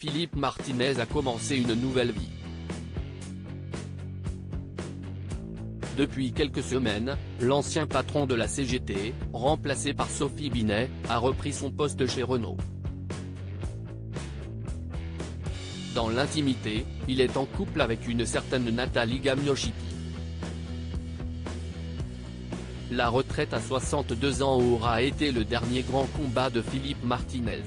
Philippe Martinez a commencé une nouvelle vie. Depuis quelques semaines, l'ancien patron de la CGT, remplacé par Sophie Binet, a repris son poste chez Renault. Dans l'intimité, il est en couple avec une certaine Nathalie Gamiot-Chipi. La retraite à 62 ans aura été le dernier grand combat de Philippe Martinez.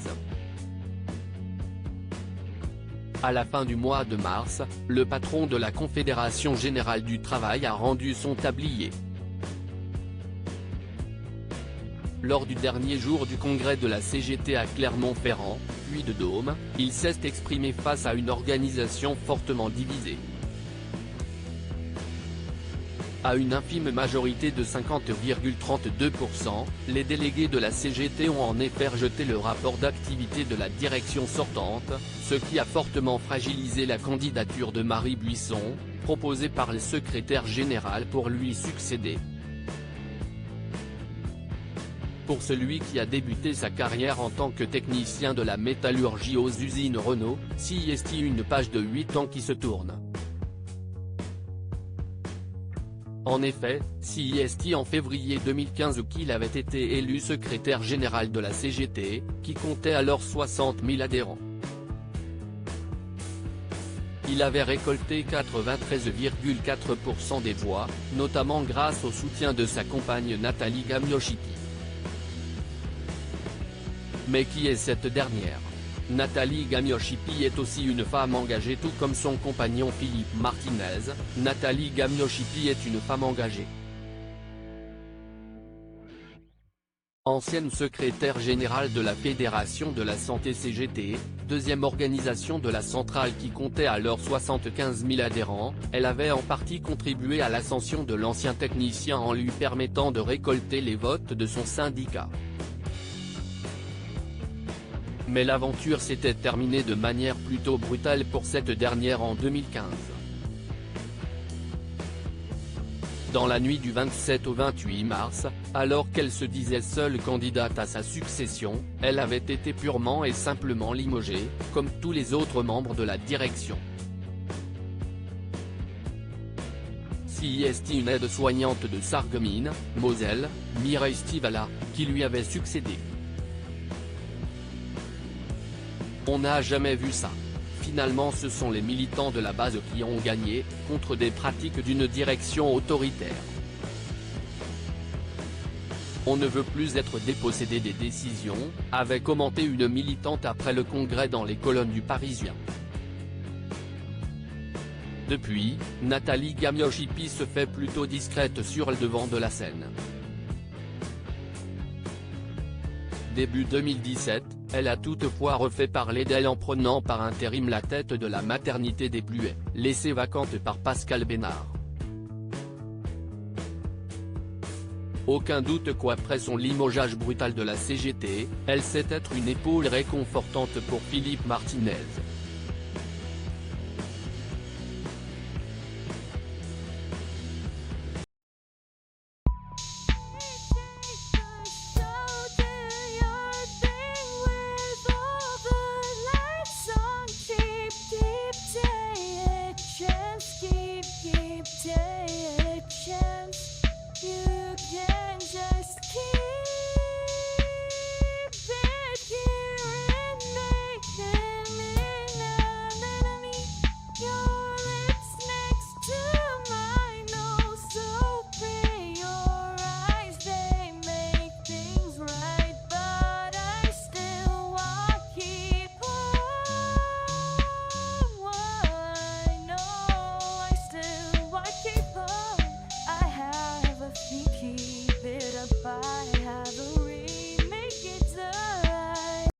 À la fin du mois de mars, le patron de la Confédération Générale du Travail a rendu son tablier. Lors du dernier jour du congrès de la CGT à Clermont-Ferrand, Puy-de-Dôme, il s'est exprimé face à une organisation fortement divisée. À une infime majorité de 50,32%, les délégués de la CGT ont en effet rejeté le rapport d'activité de la direction sortante, ce qui a fortement fragilisé la candidature de Marie Buisson, proposée par le secrétaire général pour lui succéder. Pour celui qui a débuté sa carrière en tant que technicien de la métallurgie aux usines Renault, c'est une page de 8 ans qui se tourne. En effet, c'est en février 2015 qu'il avait été élu secrétaire général de la CGT, qui comptait alors 60 000 adhérents. Il avait récolté 93,4% des voix, notamment grâce au soutien de sa compagne Nathalie Gamiot-Chipi. Mais qui est cette dernière ? Nathalie Gamiot-Chipi est aussi une femme engagée tout comme son compagnon Philippe Martinez. Nathalie Gamiot-Chipi est une femme engagée. Ancienne secrétaire générale de la Fédération de la Santé CGT, deuxième organisation de la centrale qui comptait alors 75 000 adhérents, elle avait en partie contribué à l'ascension de l'ancien technicien en lui permettant de récolter les votes de son syndicat. Mais l'aventure s'était terminée de manière plutôt brutale pour cette dernière en 2015. Dans la nuit du 27 au 28 mars, alors qu'elle se disait seule candidate à sa succession, elle avait été purement et simplement limogée, comme tous les autres membres de la direction. C'est une aide-soignante de Sarreguemines, Moselle, Mireille Stivala, qui lui avait succédé. On n'a jamais vu ça. Finalement ce sont les militants de la base qui ont gagné, contre des pratiques d'une direction autoritaire. On ne veut plus être dépossédé des décisions, avait commenté une militante après le congrès dans les colonnes du Parisien. Depuis, Nathalie Gamiot-Chipi se fait plutôt discrète sur le devant de la scène. Début 2017, elle a toutefois refait parler d'elle en prenant par intérim la tête de la maternité des Bluets, laissée vacante par Pascal Bénard. Aucun doute qu'après son limogeage brutal de la CGT, elle sait être une épaule réconfortante pour Philippe Martinez.